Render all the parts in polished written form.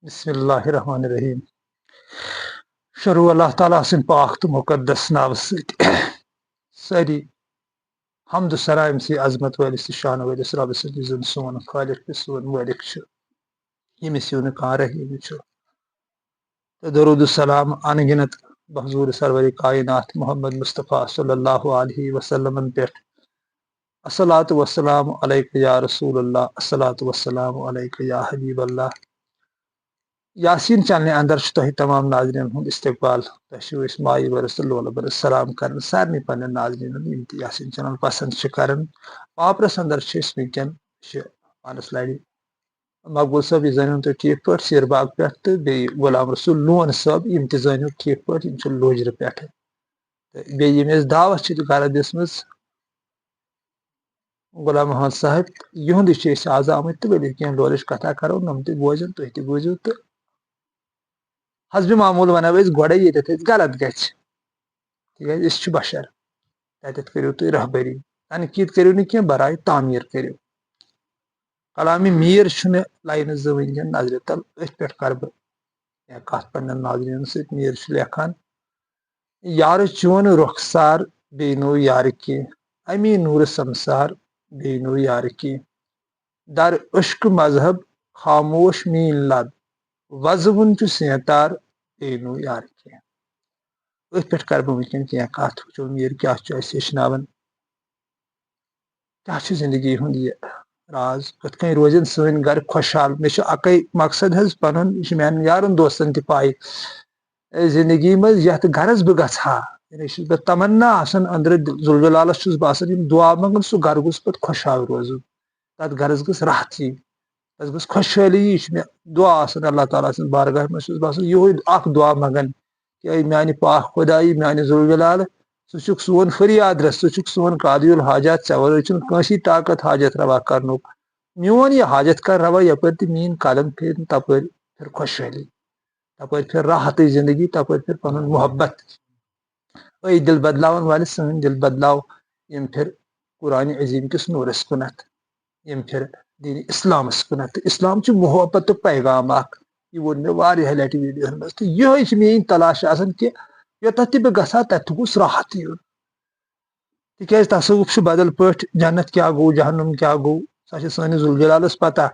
بسم اللہ الرحمن الرحیم شروع اللہ تعالیٰ سن پاک تو مقدس ناو ساری حمد و سرائم سی عظمت والس شان والس رب سن سون خالق سون مالک یمس یون کان رحیم تو درود السلام ان گنت بحضور سرور کائنات محمد مصطفیٰ صلی اللہ علیہ وسلم پہ الصلاۃ والسلام علیک یا رسول اللہ الصلاۃ والسلام علیک یا حبیب اللہ یاسین چینل اندر تہ تمام ناظرین ہند استقبال تہ مائی برس لول برس سلام کر سارے پن ناظرین یاسین چینل پسند کران پاپرس اندر ونکین پانس لڑ مقبول صٲب یہ زٲنِو تُہۍ ٹھیٖک پٲٹھۍ سیر باغ پٮ۪ٹھ تہٕ بیٚیہِ غلام رسول لون صٲب یِم تہِ زٲنِو ٹھیٖک پٲٹھۍ یِم چھِ لوجرٕ پٮ۪ٹھٕ تہٕ بیٚیہِ ییٚمۍ اَسہِ دعوت چھِ گرٕ دِژمٕژ غلام محمد صاحب یِہُنٛدٕے چھِ أسۍ آز آمٕتۍ تہٕ ؤلِو کینٛہہ لولٕچ کتھا کرو نۄم تہِ بوزن تُہۍ تہِ بوٗزِو تہٕ حسبِ معموٗل ونو أسۍ گۄڈے ییٚتٮ۪تھ أسۍ غلط گژھِ تِکیازِ أسۍ چھِ بشر تتٮ۪تھ کٔرِو تُہۍ رہبری تنقیٖد کٔرِو نہٕ کینٛہہ برایہِ تعمیٖر کٔرِو کلامِ میٖر چھُنہٕ لاینہٕ زٕ ونکیٚن نظرِ تل أتھۍ پٮ۪ٹھ کرٕ بہٕ کتھ پننٮ۪ن ناظریٖنن سۭتۍ میٖر چھُ لیکھان یارٕ چون رۄخسار بیٚیہِ نوٚو یارٕ کینٛہہ امی نوٗرٕ سمسار بیٚیہِ نوٚو یارٕ کینٛہہ در عشق مذہب خاموش میٖنۍ لب وضوُن چھُ سینتار بیٚیہِ نوٚو یارٕ کینٛہہ أتھۍ پٮ۪ٹھ کرٕ بہٕ ونکیٚن کینٛہہ کتھ وٕچھو میٖر کیاہ چھُ اسہِ ہیٚچھناوان کیاہ چھُ زندگی ہُنٛد یہِ راز کِتھ کٔنۍ روزن سٲنۍ گرٕ خۄشحال مےٚ چھُ اکے مقصد حظ پنُن یہِ چھُ میانٮ۪ن یارن دوستن تہِ پاے زندگی منٛز یتھ گرس بہٕ گژھٕ ہا یعنی چھُس بہٕ تمنا آسان أنٛدرٕ ذوالجلالس چھُس بہٕ آسان یِم دعا منٛگان سُہ گرٕ گوٚژھ پتہٕ خۄشحال روزُن تتھ گرس گٔژھ راحت یِنۍ تتھ گٔژھ خۄشحٲلی یہِ چھُ مےٚ دعا آسان اللہ تعالیٰ سٕنٛز بارگاہ منٛز چھُس بہٕ آسان یِہوے اکھ دعا منٛگان کہ اے میانہِ پاک خۄدایی میانہِ ذوالجلال ژٕ چھُکھ سون فریاد رس ژٕ چھُکھ سون قاضی الحاجات ژےٚ ورٲے چھُنہٕ کٲنٛسی طاقت حاجت روا کرنُک میون یہِ حاجت کر روا یپٲرۍ تہِ میٲنۍ قدم پھیرن تپٲرۍ پھر خۄشحٲلی تپٲرۍ پھر راحتٕچ زندگی تپٲرۍ پھر پنُن محبت أے دل بدلاون والہِ سٲنۍ دل بدلاو یِم پھر قرآنِ عظیٖم کِس نوٗرس کُنتھ یِم پھر دینِ اسلامس کُنتھ تہٕ اسلام چھُ محبت تہٕ پیغام اکھ یہِ ووٚن مےٚ واریاہ لٹہِ ویٖڈیوہن منٛز تہٕ یِہوے چھِ میٲنۍ تلاش آسان کہِ یوٚتتھ تہِ بہٕ گژھٕ ہا تتہِ گوٚژھ راحت یُن تِکیازِ تصوُف چھُ بدل پٲٹھۍ جنت کیاہ گوٚو جہنم کیاہ گوٚو سۄ چھِ سٲنِس ذوالجلالس پتہ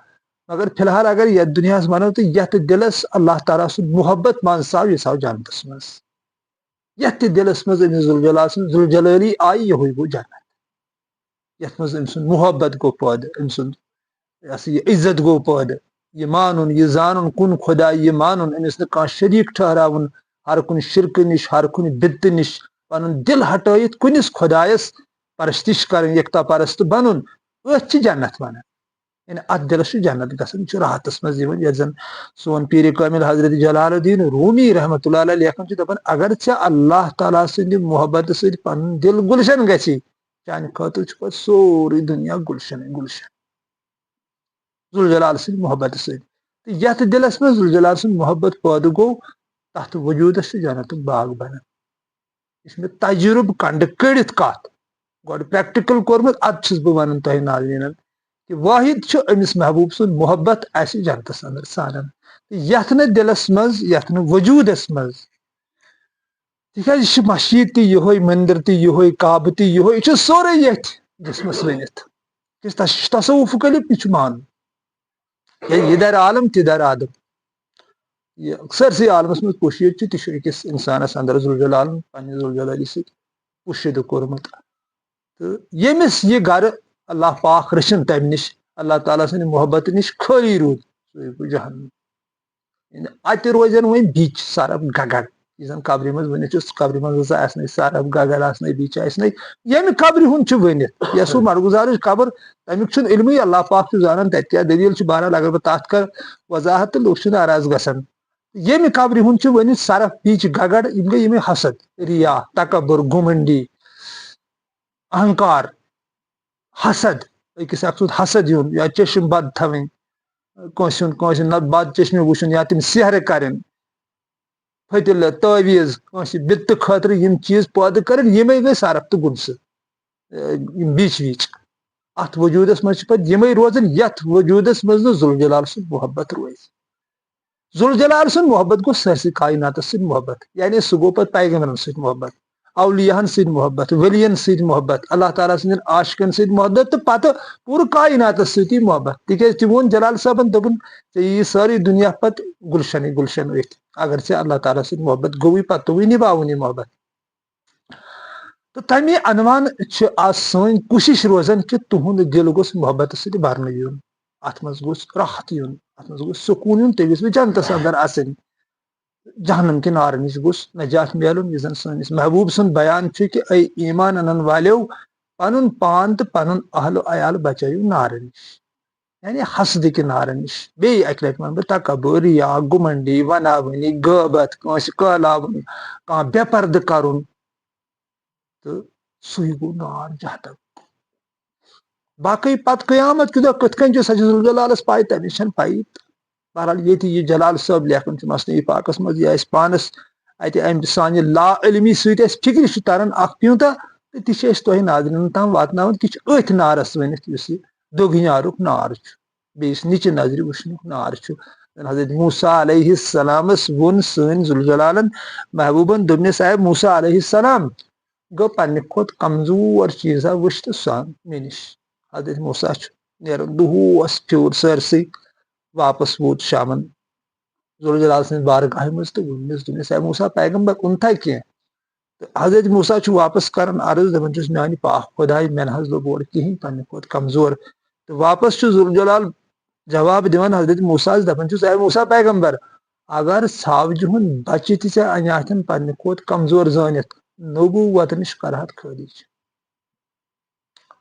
مگر فی الحال اگر یتھ دُنیاہس ونو تہٕ یتھ دلس اللہ تعالیٰ سُنٛد محبت منٛزژاو یہِ ژاو جنتس منٛز یتھ تہِ دلس منٛز أمِس ذوالجلال سٕنٛز ذوالجلٲلی آیہِ یِہوے گوٚو جنت یتھ منٛز أمۍ سُنٛد محبت گوٚو پٲدٕ أمۍ سُنٛد یہِ عزت گوٚو پٲدٕ یہِ مانُن یہِ زانُن کُن خۄدا یہِ مانُن أمِس نہٕ کانٛہہ شریٖک ٹھہراوُن ہر کُنہِ شرکہٕ نِش ہر کُنہِ بدتہٕ نِش پنُن دل ہٹٲیِتھ کُنِس خۄدایس پرستش کرٕنۍ یکتا پرست بنُن أتھۍ چھِ جنت ونان یعنی اتھ دلس چھُ جنت گژھان یہِ چھُ راحتس منٛز یِوان یتھ زن سون پیٖرِ کامل حضرت جلال الدین رومی رحمتہ اللہ علیہ لیکھان چھُ دپان اگر ژےٚ اللہ تعالیٰ سٕنٛدِ محبتہٕ سۭتۍ پنُن دل گُلشن گژھی چانہِ خٲطرٕ چھُ پتہٕ سورُے دُنیا گُلشنٕے گُلشن ذوالجلال سٕنٛدِ محبتہٕ سۭتۍ تہٕ یتھ دلس منٛز ذوالجلال سُنٛد محبت پٲدٕ گوٚو تتھ وجوٗدس چھُ جنتُک باغ بنان یہِ چھُ مےٚ تجرُبہٕ کنڈٕ کٔڑِتھ کتھ گۄڈٕ پریکٹِکل کوٚرمُت ادٕ چھُس بہٕ ونان تۄہہِ ناظریٖنن کہ واحد چھُ أمِس محبوٗب سُنٛد محبت اسہِ جنتس انٛدر ژھانڈان تہٕ یتھ نہٕ دلس منٛز یتھ نہٕ وجوٗدس منٛز تِکیازِ یہِ چھُ مسجد تہِ یِہوے مندر تہِ یِہوے کعبہٕ تہِ یِہوے یہِ چھُ سورُے ییٚتھۍ جسمس ؤنِتھ تصوُفُک علم یہِ چھُ مانُن یہِ در عالم تہِ در آدم یہِ سٲرسٕے عالمس منٛز پوشیٖد چھُ تہِ چھُ أکِس انسانس انٛدر ذوالجلالن پننہِ ذوالجلالی سۭتۍ پوشیٖدٕ کوٚرمُت تہٕ ییٚمِس یہِ گرٕ اللہ پاک رٔچھِن تمہِ نِش اللہ تعالیٰ سٕنٛدِ محبت نِش خٲلی روٗد سُے گوٚو جہنم اتہِ روزن وۄنۍ بِچ سرف گگر یہِ زن قبرِ منٛز ؤنِتھ چھُ قبرِ منٛز ہسا آسنے سرف گگر آسنے بِچ آسنے ییٚمہِ قبرِ ہُنٛد چھُ ؤنِتھ یۄس سُہ مرگُزارٕچ قبر تمیُک چھُنہٕ علمٕے اللہ پاک چھُ زانان تتہِ کیاہ دٔلیٖل چھِ بہرحال اگر بہٕ تتھ کرٕ وضاحت تہٕ لُکھ چھِ ناراض گژھان ییٚمہِ قبرِ ہُنٛد چھُ ؤنِتھ سرف بِچ گگر یِم گٔے یِمے حسد ریا تکبر گُمنڈی اہنکار حسد أکِس اکھ سُنٛد حسد یُن یا چشم بد تھاوٕنۍ کٲنٛسہِ ہُنٛد بد چشمہِ وٕچھُن یا تِم سیرٕ کرٕنۍ پھٔتِلہٕ تٲویٖز کٲنٛسہِ بِدتہٕ خٲطرٕ یِم چیٖز پٲدٕ کرٕنۍ یِمے گٔے سرف تہٕ گُمسہٕ بِچ وِچ اتھ وجوٗدس منٛز چھِ پتہٕ یِمے روزان یتھ وجوٗدس منٛز نہٕ ذوالجلال سُنٛد محبت روزِ ذوالجلال سن محبت گو سرسی کائنات سن محبت یعنی سہ گو پتہ پیغمبرن سۭتۍ محبت اولیاہن سۭتۍ محبت ؤلین سۭتۍ محبت اللہ تعالیٰ سٕنٛدٮ۪ن عاشقن سۭتۍ محبت تہٕ پتہٕ پوٗرٕ کائناتس سۭتی محبت تِکیازِ تٔمۍ ووٚن جلال صٲبن دوٚپُن ژےٚ یی سٲرٕے دُنیا پتہٕ گُلشنٕے گُلشن أتھۍ اگر ژےٚ اللہ تعالیٰ سۭتۍ محبت گوٚوٕے پتہٕ توٚوٕے نِباوُن یہِ محبت تہٕ تمے عنوان چھِ آز سٲنۍ کوٗشش روزان کہِ تُہُنٛد دِل گوٚژھ محبتہٕ سۭتۍ برنہٕ یُن اتھ منٛز گوٚژھ راحت یُن اتھ منٛز گوٚژھ سکوٗن یُن تُہۍ گٔژھوٕ جنتس انٛدر اژٕنۍ جہنم کہِ نارٕ نِش گوٚژھ نجات میلُن یُس زن سٲنِس محبوٗب سُنٛد بیان چھُ کہِ اے ایٖمان انن والیو پنُن پان تہٕ پنُن اہلو عیال بچٲیِو نارٕ نِش یعنی حسدٕ کہِ نارٕ نِش بیٚیہِ اکہِ لٹہِ ونہٕ بہٕ تکبُر ریا گُمنڈی وناوٲنی غٲبت کٲنٛسہِ کٲلاوُن کانٛہہ بے پردٕ کرُن تہٕ سُے گوٚو نار جہنم باقٕے پتہٕ قیامت کہِ دۄہ کِتھ کٔنۍ چھُ سۄ چھِ ذوالجلالس پاے تٔمِس چھنہٕ پایی بہرحال ییٚتہِ یہِ جلال صٲب لیکھان چھُ مثنوی پاکس منٛز یہِ اسہِ پانس اتہِ امہِ سانہِ لا علمی سۭتۍ اسہِ فکرِ چھُ تران اکھ پیوٗنٛتاہ تہٕ تہِ چھِ أسۍ تۄہہِ ناظریٖنن تام واتناوان کہِ چھِ أتھۍ نارس ؤنِتھ یُس یہِ دوٚگنیارُک نار چھُ بیٚیہِ یُس نِچہِ نظرِ وٕچھنُک نار چھُ حضرت موسیٰ علیہ السلامس ووٚن سٲنۍ ذوالجلالن محبوٗبن دوٚپنس اے موسیٰ علیہ السلام گوٚو پننہِ کھۄتہٕ کمزور چیٖزا وٕچھ تہٕ سُہ ان مےٚ نِش حضرت موسیٰ چھُ نیران دۄہس پھیوٗر سٲرسٕے واپس ووت شامن ذوالجلال سٕنٛدِ بارگاہہِ منٛز تہٕ ووٚننس دوٚپنس اے موسیٰ پیغمبر اوٚنتھا کینٛہہ تہٕ حضرت موسیٰ چھُ واپس کران عرض دپان چھُس میانہِ پاک خۄداے مےٚ نہ حظ لوٚب اورٕ کِہینۍ پننہِ کھۄتہٕ کمزور تہٕ واپس چھُ ذوالجلال جواب دِوان حضرت موسیٰ ہس دپان چھُس اے موسیٰ پیغمبر اگر ژھاوجہِ ہُنٛد بچہِ تہِ ژےٚ انیاتھن پننہِ کھۄتہٕ کمزور زٲنِتھ نبوٗوت نِش کرہتھ خٲرج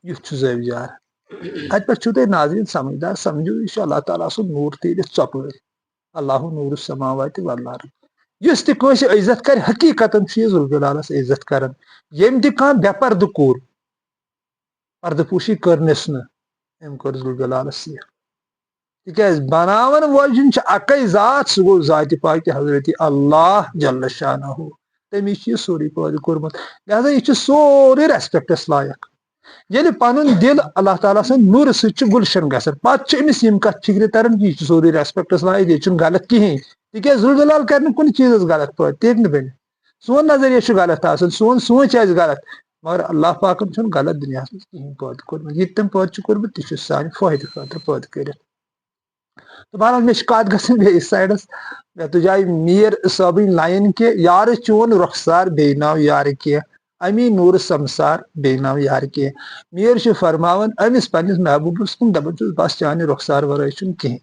یُتھ چھُ زٲوِجار اتہِ پٮ۪ٹھ چھُو تۄہہِ ناظریٖن سمجھدار سمجھو یہِ چھُ اللہ تعالیٰ سُنٛد نوٗر تیٖرِتھ ژۄپٲرۍ اللہُ نوٗرُ السماواتِ والارض یُس تہِ کٲنٛسہِ عزت کرِ حقیٖقتن چھُ یہِ ذوالجلالس عزت کران ییٚمۍ تہِ کانٛہہ بے پردٕ کوٚر پردٕ پوٗشی کٔرنس نہٕ أمۍ کٔر ذوالجلالس سیٖکھ تِکیازِ بناون واجیٚنۍ چھِ اکے ذات سُہ گوٚو ذاتِ پاکِ حضرت اللہ جل شانہ تٔمی چھُ یہِ سورُے پٲدٕ کوٚرمُت لہذا یہِ چھُ سورُے ریسپیکٹس لایق ییٚلہِ پنُن دِل اللہ تعالیٰ سٕنٛدِ نوٗرٕ سۭتۍ چھُ گُلشن گژھان پتہٕ چھِ أمِس یِم کتھ فکرِ تران کہِ یہِ چھُ سورُے ریسپیکٹس لایق ییٚتہِ چھُنہٕ غلط کِہینۍ تِکیازِ ذوالجلال کرِ نہٕ کُنہِ چیٖزس غلط پٲدٕ تہِ ہیٚکہِ نہٕ بٔنِتھ سون نظریہ چھُ غلط آسان سون سونٛچ آسہِ غلط مگر اللہ پاکن چھُنہٕ غلط دُنیاہس منٛز کِہینۍ پٲدٕ کوٚرمُت یہِ تہِ تٔمۍ پٲدٕ چھُ کوٚرمُت تہِ چھُ سانہِ فٲیدٕ خٲطرٕ پٲدٕ کٔرِتھ تہٕ بہرحال مےٚ چھِ کتھ گژھان بیٚیِس سایڈس مےٚ تُجاے میٖر صٲبٕنۍ لایِن کہِ یارٕ چون رۄخسار بیٚیہِ ناو یارٕ کینٛہہ امی نوٗرٕ سمسار بیٚیہِ ناو یارٕ کینٛہہ میٖر چھُ فرماوان أمِس پننِس محبوٗبس کُن دپان چھُس بس چانہِ رۄخسار ورٲے چھُنہٕ کِہینۍ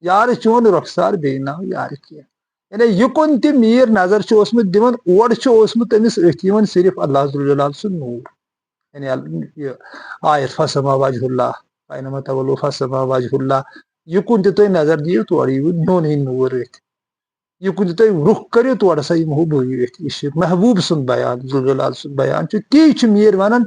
یارٕ چون رۄخسار بیٚیہِ ناو یارٕ کینٛہہ یعنی یُکُن تہِ میٖر نظر چھُ اوسمُت دِوان اورٕ چھُ اوسمُت أمِس أتھۍ یِوان صرف اللہ ذوالجلال سُنٛد نوٗر یعنی یہِ آیت فسما وجہ اللہ اینما تولوا فسما وجہ اللہ یُکُن تہِ تُہۍ نظر دِیِو تورٕ یِیوٕ میونٕے نوٗر أتھۍ یُکُن تہِ تُہۍ رُخ کٔرِو تورٕ ہسا یِمو بٕے أتھۍ یہِ چھُ محبوٗب سُنٛد بیان ذوالجلال سُنٛد بیان چھُ تی چھُ میٖر ونان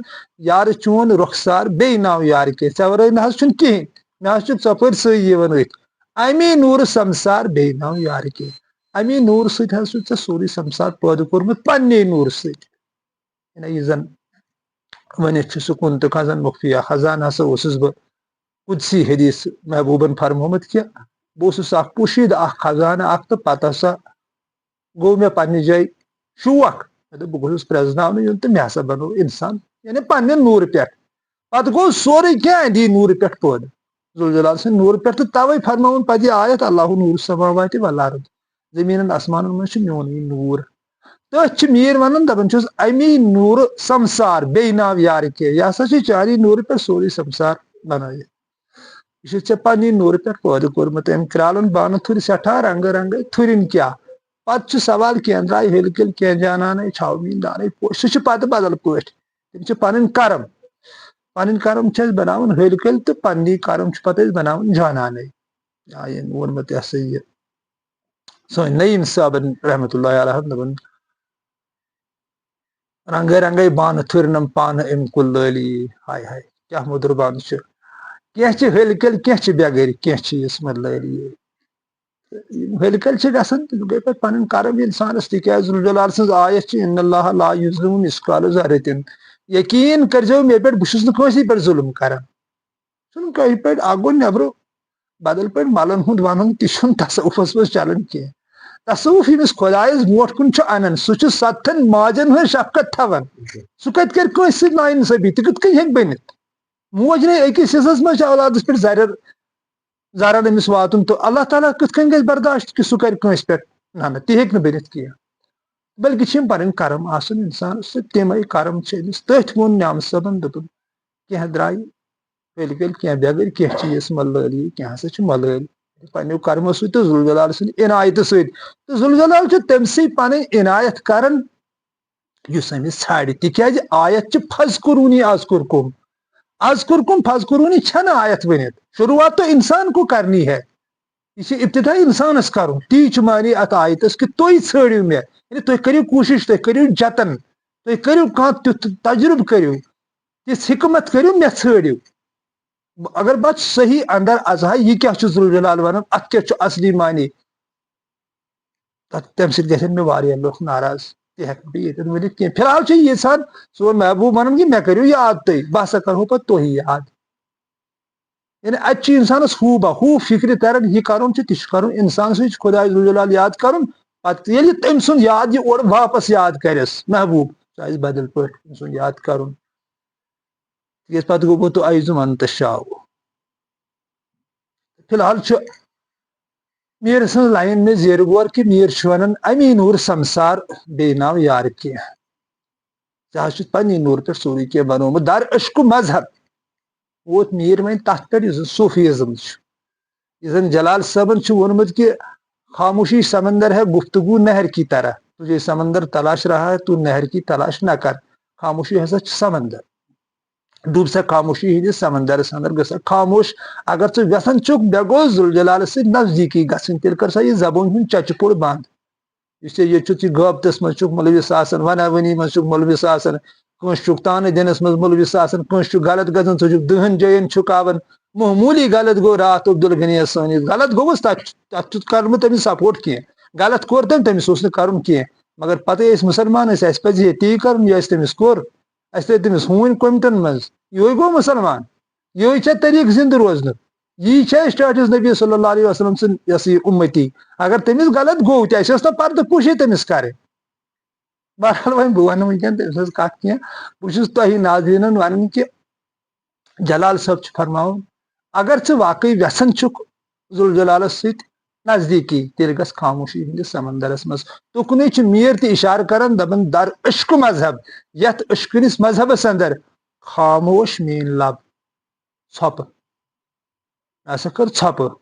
یارٕ چون رۄخسار بیٚیہِ ناو یارٕ کینٛہہ ژےٚ ورٲے نہ حظ چھُنہٕ کِہینۍ مےٚ حظ چھُ ژۄپٲرۍ سُے یِوان أتھۍ امی نوٗرٕ سمسار بیٚیہِ ناو یارٕ کینٛہہ امی نوٗرٕ سۭتۍ حظ چھُ ژےٚ سورُے سمسار پٲدٕ کوٚرمُت پننے نوٗرٕ سۭتۍ یعنی یہِ زن ؤنِتھ چھُ سُہ کُن تہٕ کھزن مُخفیا خزان ہسا اوسُس بہٕ قُدسی حدیث محبوٗبن فرمومُت کہِ بہٕ اوسُس اکھ پوٗشیٖدٕ اکھ خزانہٕ اکھ تہٕ پتہٕ ہسا گوٚو مےٚ پننہِ جایہِ شوق مےٚ دوٚپ بہٕ گوٚژھُس پرٛزناونہٕ یُن تہٕ مےٚ ہسا بنوو انسان یعنی پننہِ نوٗرٕ پٮ۪ٹھ پتہٕ گوٚو سورُے کینٛہہ اندی نوٗرٕ پٮ۪ٹھ پٲدٕ ذوالجلال سٕنٛدِ نوٗرٕ پٮ۪ٹھ تہٕ توے فرماوُن پتہٕ یہِ آیت اللہُ نوٗرُ السماواتِ والارض زٔمیٖنن آسمانن منٛز چھُ میونٕے نوٗر تٔتھۍ چھِ میٖر ونان دپان چھُس امی نوٗرٕ سمسار بیٚیہِ ناو یارٕ کینٛہہ یہِ ہسا چھُ چانی نوٗرٕ پٮ۪ٹھ سورُے سمسار بنٲیِتھ یہِ چھُ ژےٚ پننہِ نوٗرٕ پٮ۪ٹھ پٲدٕ کوٚرمُت أمۍ کرٛالن بانہٕ تھُرِ سٮ۪ٹھاہ رنگہٕ رنگے تھُرِنۍ کیٛاہ پتہٕ چھُ سوال کینٛہہ درٛاے ہیٚلہِ کٔلۍ کینٛہہ جانانے چھاومیٖن دانے پوش سُہ چھُ پتہٕ بدل پٲٹھۍ تِم چھِ پنٕنۍ کرم پنٕنۍ کرم چھِ أسۍ بناوان ہیٚلہِ کٔلۍ تہٕ پننی کرم چھِ پتہٕ أسۍ بناوان جانانے ییٚمۍ ووٚنمُت یہِ ہسا یہِ سٲنۍ نعیٖم صٲبن رحمتہ اللہ علیہ دپان رنگے رنگے بانہٕ تھُرنم پانہٕ امہِ کُل لٲلی ہاے ہاے کیٛاہ موٚدُر بانہٕ چھُ کینٛہہ چھِ ہیٚلہِ کٔلۍ کینٛہہ چھِ بے گرِ کینٛہہ چھِ یِژھ لٲلی یِم ہیٚلہِ کٔلۍ چھِ گژھان تِم گٔے پتہٕ پنٕنۍ کرم انسانس تِکیازِ ذوالجلال سٕنٛز آیت چھِ اِنَّ اللّٰهَ لا یُظلِمُ مِثقالَ ذَرَّةٍ یقیٖن کٔرزیٚو مےٚ پٮ۪ٹھ بہٕ چھُس نہٕ کٲنٛسے پٮ۪ٹھ ظُلم کران چھُنہٕ کٲنٛسہِ پٮ۪ٹھ اکھ گوٚو نٮ۪برٕ بدل پہ ملن ہند ون تہ تصوفس مز چلان کی تصوف یمس خدائس برو کن انان سہ ستن ماجن ہند شفقت تھوان سہ کت کر کنس نا انصافی تہ کت کن ہیک بنت موج نے أکس حصس مز اولادس پہ ضرر امس واتن تو اللہ تعالیٰ کت کن گژھِ برداشت کہ سہ کر کنس پہ نہ تہ ہیک بنت کی بلکہ چھ پن کرم آسن انسانس تمے کرم امس تتھ وون نعام صبن دپن کی درائے پھل پھل کی بغیر کی چیز ملٲلی کی ہسا ملٲلۍ پنو کرمو ست تو ذوالجلال سند عنایت ست تو ذوالجلال تم سی پن عنایت کران اس امس ژھانڈ تکیاز آیت فذکرونی اذکرکم اذکرکم فذکرونی چھنہ آیت ونت شروعات تو انسان کو کرنی ہے یہ ابتدا انسانس کرن تی معنی ات آیتس کہ تھی ژھانڈو مے یعنی تھی کرو کوشش تھی کرو جتن تھی کرو کانٛہہ تیُتھ تجربہ کرو تِژھ حکمت کرو مے ژھانڈو اگر بت صحیح اندر اژہا یہ کیا ذوالجلال ونان ات کیا اصلی معنی تم سۭتۍ گژھن مےٚ واریاہ لُکھ ناراض تہِ ہٮ۪کہٕ بہٕ ییٚتٮ۪ن ؤنِتھ کینٛہہ فی الحال چھُ یژھان سون محبوب ونان کہ مےٚ کٔرِو یاد تُہۍ بہٕ ہسا کرہو پتہٕ تُہی یاد یعنی اتہِ چھُ انسانس ہو فکرِ تران یہ کرُن چھُ تہِ چھُ کرُن انسان سٕے چھُ خۄداے ذوالجلال یاد کرُن پتہٕ ییٚلہِ تٔمۍ سُنٛد یاد یہِ اورٕ واپس یاد کرٮ۪س محبوب سُہ آسہِ بدل پٲٹھۍ تٔمۍ سُنٛد یاد کرُن تِکیٛازِ پتہٕ گوٚو پوٚتُس ایزُ منتہٕ شاو فی الحال چھُ میر سٕنٛز لایِن مےٚ زیرِ غور کہ میر چھُ ونان امی نوٗر سمسار بیٚیہِ ناو یار کینٛہہ ژےٚ حظ چھُتھ پننی نوٗرٕ پٮ۪ٹھ سورُے کینٛہہ بنومُت در عشق مذہب ووت میر وۄنۍ تتھ پٮ۪ٹھ یُس زن صوفیزم چھُ یُس زن جلال صٲبن چھُ ووٚنمُت کہ خاموشی سمندر ہے گفتگو نہر کی طرح تجھے سمندر تلاش رہا ہے تو نہر کی تلاش نہ کر خاموشی ہسا چھِ سمندر ڈوب سا خاموشی ہندس سمندرس اندر گژھ خاموش اگر ژٕ یژھان چھُکھ مےٚ گوٚژھ ذوالجلالس سۭتۍ نزدیٖکی گژھٕنۍ تیٚلہِ کر سا یہِ زبٲنۍ ہُنٛد چچہِ پوٚر بنٛد یُس ژےٚ ییٚتہِ چھُتھ یہِ غٲبتس منٛز چھُکھ مُلوِث آسان ونہ ؤنی منٛز چھُکھ مُلوِث آسان کٲنٛسہِ چھُکھ تانہٕ دِنس منٛز مُلوِث آسان کٲنٛسہِ چھُ غلط گژھان ژٕ چھُکھ 10 جاین چھُکاوان معموٗلی غلط گوٚو راتھ عبدالغنیَس سٲنِس غلط گوٚوُس تتھ چھُ کرنہٕ تٔمِس سپورٹ کینٛہہ غلط کوٚر تٔمۍ تٔمِس اوس نہٕ کرُن کینٛہہ مگر پتہٕ ٲسۍ مُسلمان ٲسۍ اَسہِ پزِ تی کرُن یہِ اَسہِ تٔمِس کوٚر اَسہِ ترٛٲے تٔمِس ہوٗنۍ کوٚمٹن منٛز یِہوے گوٚو مُسلمان یِہوے چھا طریٖقہٕ زِندٕ روزنُک یی چھا أسۍ ٹٲٹھِس نبی صلی اللہ علیہ وسلم سٕنٛد یۄس یہِ اُمتی اگر تٔمِس غلط گوٚو تہِ اَسہِ ٲس نہٕ پردٕ پوٗشی تٔمِس کرٕنۍ بہرحال وۄنۍ بہٕ ونہٕ وٕنکیٚن تٔمۍ سٕنٛز کتھ کینٛہہ بہٕ چھُس تۄہہِ ناظریٖنن ونان کہ جلال صٲب چھُ فرماوُن اگر ژٕ واقعی یژھان چھُکھ ذوالجلالس سۭتۍ نزدیٖکی تیٚلہِ گژھ خاموشی ہٕنٛدِس سمندرس منٛز تُکنُے چھُ میر تہِ اِشارٕ کران دپان در عشق مذہب یتھ عشقٕنِس مذہبس اندر خاموش میٲنۍ لب ژھۄپہٕ ہسا کٔر ژھۄپہٕ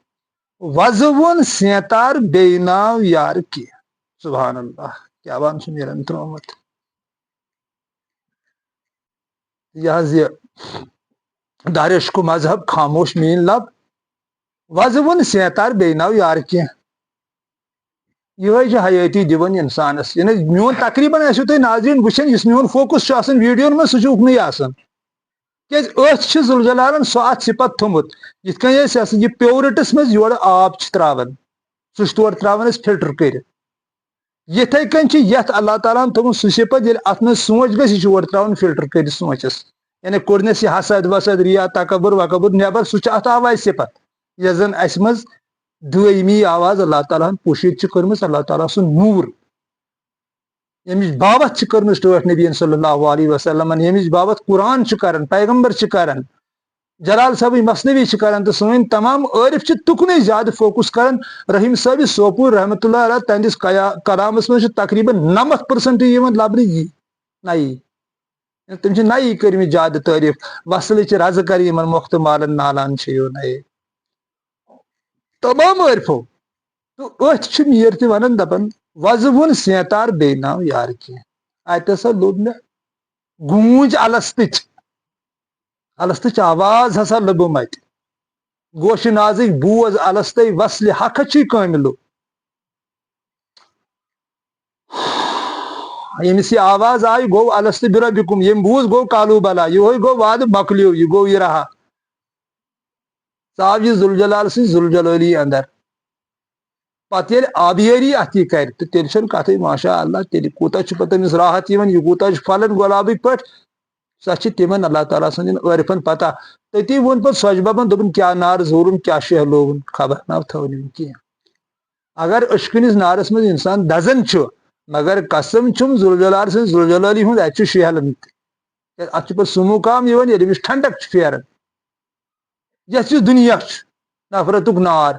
وزٕ ووٚن سینتار بیٚیہِ ناو یار کینٛہہ سبحان اللہ کیٛاہ وان چھُ میرن ترٛوومُت یہِ حظ یہِ در عشق مذہب خاموش میٲنۍ لب وزٕ ووٚن سینتار بیٚیہِ ناو یار کینٛہہ یِہوے چھِ حیٲتی دِوان انسانس یعنی میون تقریٖبن آسِو تُہۍ ناظریٖن وٕچھان یُس میون فوکس چھُ آسان ویٖڈیوون منٛز سُہ چھُ اُکنُے آسان کیٛازِ أتھۍ چھِ ذوالجلالن سُہ اتھ صِفت تھوٚمُت یِتھ کٔنۍ أسۍ ہسا یہِ پیورٹس منٛز یورٕ آب چھِ تراوان سُہ چھُ تورٕ تراوان أسۍ فلٹر کٔرِتھ یِتھے کٔنۍ چھِ یتھ اللہ تعالیٰ ہن تھوٚمُت سُہ صِفت ییٚلہِ اتھ منٛز سونٛچ گژھِ یہِ چھُ اورٕ تراوان فلٹر کٔرِتھ سونٛچس یعنی کوٚرنس یہِ حسد وسد ریا تکبر وکبر نٮ۪بر سُہ چھُ اتھ آوازِ صِفت یۄس زن اسہِ منٛز دٲیمی آواز اللہ تعالیٰ ہن پوٗشِتھ چھِ کٔرمٕژ اللہ تعالیٰ سُنٛد نوٗر ییٚمِچ بابتھ چھِ کٔرمٕژ ٹٲٹھ نبیین صلی اللہ علیہ وسلمن ییٚمِچ بابتھ قرآن چھُ کران پیغمبر چھِ کران جلال صٲبٕنۍ مثنوی چھِ کران تہٕ سٲنۍ تمام عٲرف چھِ تُکنُے زیادٕ فوکس کران رحیٖم صٲبہِ سوپور رحمتہ اللہ علیہ تہنٛدِس کلامس منٛز چھُ تقریٖبن 90% یِوان لبنہٕ یی نَیی تِم چھِ نَیی کٔرمٕتۍ زیادٕ تعٲریٖف وصلٕچ رزٕ کر یِمن مۄختہٕ مالن نالان چھِ یو نَیے تمام عٲرفو تہٕ أتھۍ چھُ میر تہِ ونان دپان وزٕ ووٚن سینتار بیٚیہِ ناو یار کینٛہہ اتہِ ہسا لوٚب مےٚ گوٗنج الستٕچ آواز ہسا لٔبٕم اتہِ گوشہِ نازٕکۍ بوز الستے وصلہِ حقچھی کٲمِلو ییٚمِس یہِ آواز آیہِ گوٚو الستہٕ بربِکُم ییٚمۍ بوٗز گوٚو کالوٗ بلا یِہوے گوٚو وادٕ مۄکلیو یہِ گوٚو یہِ رہا ژاو یہِ ذوالجلال سٕنٛز ذوالجلٲلی اندر پتہٕ ییٚلہِ آبیٲری اتھ یہِ کرِ تہٕ تیٚلہِ چھنہٕ کتھٕے ماشاء اللہ تیٚلہِ کوٗتاہ چھُ پتہٕ تٔمِس راحت یِوان یہِ کوٗتاہ چھُ پھلان گۄلابٕکۍ پٲٹھۍ سۄ چھِ تِمن اللہ تعالیٰ سٕنٛدٮ۪ن عٲرفن پتہ تٔتی ووٚن پتہٕ سۄچہِ ببن دوٚپُن کیٛاہ نار زورُن کیٛاہ شیہہ لوگُن خبر نہ تھٲو نہٕ کینٛہہ اگر أچھکٔنِس نارس منٛز انسان دزان چھُ مگر قسم چھُم ذوالجلال سٕنٛدِ ذوالجلالی ہُنٛد اتہِ چھُ شیہلان تہِ اتھ چھُ پتہٕ سُہ مُقام یِوان ییٚلہِ أمِس ٹھنڈک چھُ پھیران یتھ یُس دُنیا چھُ نفرتُک نار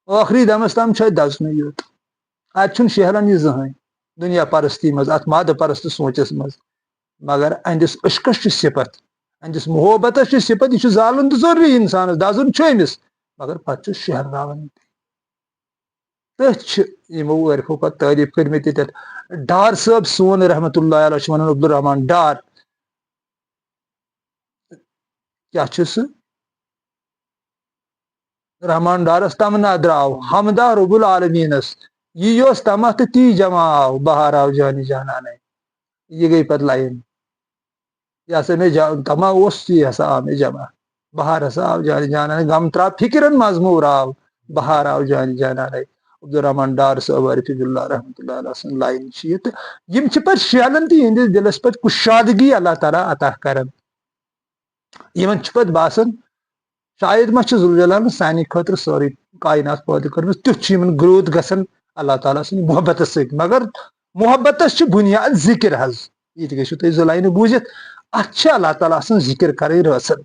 ٲخری دمس تام چھُ اتہِ دزنٕے یوت اتہِ چھُنہٕ شیہلان یہِ زٕہٕنۍ دُنیا پرستی منٛز اتھ مادٕ پرست سونچس منٛز مگر أہنٛدِس عشقس چھُ صفت أہنٛدِس محبتس چھُ صفت یہِ چھُ زالُن تہِ ضروٗری انسانس دزُن چھُ أمِس مگر پتہٕ چھُ شیہراوان تٔتھۍ چھِ یِمو عٲرفو پتہٕ تعریٖف کٔرمٕتۍ ییٚتٮ۪تھ ڈار صٲب سون رحمتہ اللہ علیہ چھُ ونان عبدالرحمان ڈار کیٛاہ چھُ سُہ رحمان ڈارس تمنا درٛاو حمدا رب العالمیٖنس یہِ یۄس تمہ تہٕ تی جمع آو بہار آو جانہِ جانانے یہِ گٔے پتہٕ لایِن یہِ ہسا مےٚ تمہ اوس یہِ ہسا آو مےٚ جمع بہار ہسا آو جانہِ جانانے غم ترٛاو فِکرن مزموٗر آو بہار آو جانہِ جانانے عبدالرحمان ڈار صٲب عارفِ باللہ رحمتہ اللہ علیہ سٕنٛز لایِن چھِ یہِ تہٕ یِم چھِ پتہٕ شیہلان تہٕ یِہنٛدِس دِلس پتہٕ کُشادگی اللہ تعالیٰ عطا کران یِمن چھُ پتہٕ باسان شاید ما چھُ ذوالجلالن سانہِ خٲطرٕ سٲرٕے کاینات پٲدٕ کٔرمٕژ تیُتھ چھُ یِمن گرٛوتھ گژھان اللہ تعالیٰ سٕنٛدِ محبتس سۭتۍ مگر محبتس چھِ بُنیاد ذِکر حظ یہِ تہِ گٔژھِو تُہۍ زٕ لاینہٕ بوٗزِتھ اتھ چھِ اللہ تعالیٰ سٕنٛز ذِکر کرٕنۍ رٲژن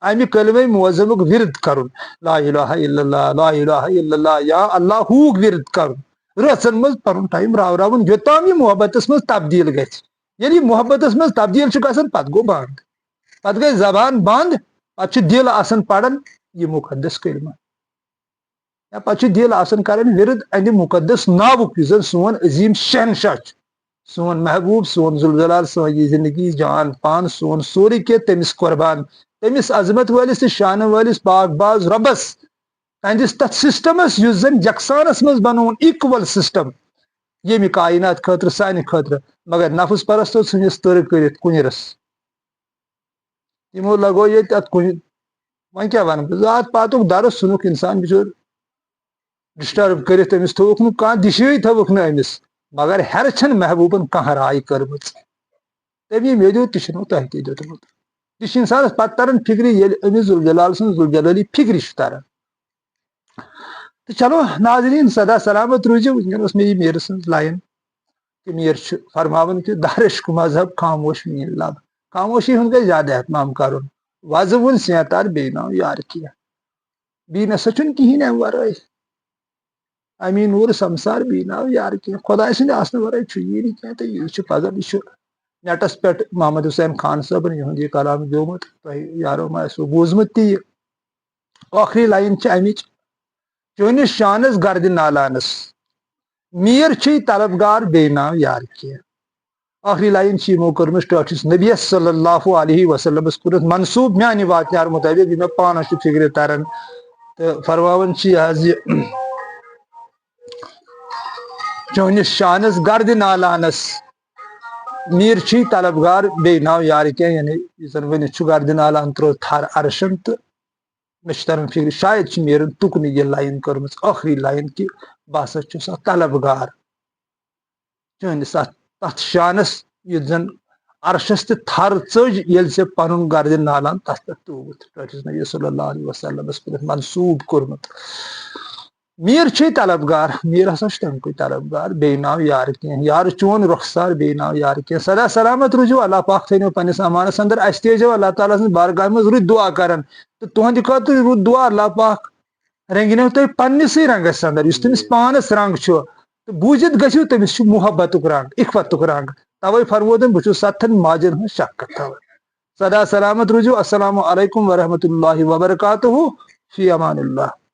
امہِ کلمے معظمُک ورد کرُن لا الہ الا اللہ لا الہ الا اللہ یا اللہ ہوٗک ورد کرُن رٲژن منٛز پنُن ٹایم راوراوُن یوٚتام یہِ محبتس منٛز تبدیٖل گژھِ ییٚلہِ یہِ محبتس منٛز تبدیٖل چھُ گژھان پتہٕ گوٚو بنٛد پتہٕ گٔے زبان بنٛد پتہٕ چھُ دل آسان پران یہِ مُقدس کلمہ یا پتہٕ چھُ دل آسان کران ورد اَمہِ مُقدس ناوُک یُس زن سون عظیٖم شہنشاہ چھُ سون محبوب سون ذوالجلال سٲنۍ یہِ زندگی جان پان سون سورُے کینٛہہ تٔمِس قۄربان تٔمِس عظمت وٲلِس تہٕ شانہٕ وٲلِس پاک باز رۄبس تہنٛدِس تتھ سسٹمس یُس زن یکسانس منٛز بنووُن اِکول سسٹم ییٚمہِ کاینات خٲطرٕ سانہِ خٲطرٕ مگر نفس پرستو ژھٕنِس تٔر کٔرِتھ کُنِرس یِمو لگوو ییٚتہِ اتھ کُنہِ وۄنۍ کیٛاہ ونہٕ بہٕ ذات پاتُک درس ژھُنُکھ انسان بِچور ڈسٹرب کٔرِتھ أمِس تھوٚوُکھ نہٕ کانٛہہ دِشے تھٲوٕکھ نہٕ أمِس مگر ہیرٕ چھنہٕ محبوٗبن کانٛہہ راے کٔرمٕژ تٔمۍ مےٚ دیُت تہِ چھُنو تۄہہِ تہِ دیُتمُت یہِ چھُ انسانس پتہٕ تران فکرِ ییٚلہِ أمِس ذوالجلال سٕنٛز ذوالجلالی فکرِ چھُ تران تہٕ چلو ناظریٖن سدا سلامت روٗزِو وٕنکیٚن ٲس مےٚ یہِ میٖرٕ سٕنٛز لایِن کہِ میر چھُ فرماوان کہِ دارشق مذہب خاموش میٖن لب خاموشی ہُنٛد گژھِ زیادٕ احتمام کرُن وزٕ وُن سیتار بیٚیہِ ناو یار کینٛہہ بیٚیہِ نسا چھُنہٕ کِہینۍ امہِ ورٲے امی نوٗر سمسار بیٚیہِ ناو یار کینٛہہ خۄداے سٕنٛدِ آسنہٕ ورٲے چھُ یی نہٕ کینٛہہ تہٕ یہِ چھُ پزان یہِ چھُ نیٹس پٮ۪ٹھ محمد حُسین خان صٲبن یِہُنٛد یہِ کلام گیومُت تۄہہِ یارو ما آسِوٕ بوٗزمُت تہِ یہِ ٲخری لایِن چھِ امِچ چٲنِس شانس گردِ نالانس میٖر چھُے طلبگار بیٚیہِ ناو یار کینٛہہ ٲخری لایِن چھِ یِمو کٔرمٕژ ٹٲٹھِس نبیس صلی اللہ علیہ وسلمس کوٚرُتھ منصوٗب میانہِ واتنار مُطٲبق یہِ مےٚ پانس چھُ فکرِ تران تہٕ فرماوان چھِ یہِ حظ یہِ چٲنِس شانس گردِ نالانس میٖر چھُے طلبگار بیٚیہِ ناو یار کینٛہہ یعنی یُس زن ؤنِتھ چھُ گردِ نالان ترٛوو تھر عرشن تہٕ مےٚ چھُ تران فکرِ شاید چھِ میٖرن تُکنٕے یہِ لایِن کٔرمٕژ ٲخری لایِن کہِ بہٕ ہسا چھُس اکھ طلبگار چٲنِس تتھ شانس یُس زن عرشس تہِ تھر ژٔج ییٚلہِ ژےٚ پنُن گردِ نالان تتھ پٮ۪ٹھ ترٛووُتھ ٹٲٹھِس نبی صلی اللہ علیہ وسلمس کوٚرُتھ منصوٗب کوٚرمُت میٖر چھُے طلبگار میٖر ہسا چھُ تمکُے طلبگار بیٚیہِ ناو یار کینٛہہ یار چون رۄخسار بیٚیہِ ناو یار کینٛہہ سدا سلامت روٗزِو اللہ پاک تھٲینو پننِس امانس انٛدر اسہِ تہِ ٲسۍزیو اللہ تعالیٰ سٕنٛدِ بارگاہ منٛز رُت دُعا کران تہٕ تُہنٛدِ خٲطرٕ رُت دُعا اللہ پاک رنٛگنو تۄہہِ پننسٕے رنٛگس انٛدر یُس تٔمِس پانس رنٛگ چھُ تہٕ بوٗزِتھ گٔژھِو تٔمِس چھُ محبتُک رنٛگ اِخوتُک رنٛگ توے فرمو تٔمۍ بہٕ چھُس ستن ماجن ہٕنٛز شفقت تھاوان سدا سلامت روٗزِو السلام علیکم ورحمتہ اللہ وبرکاتہ فی امان اللہ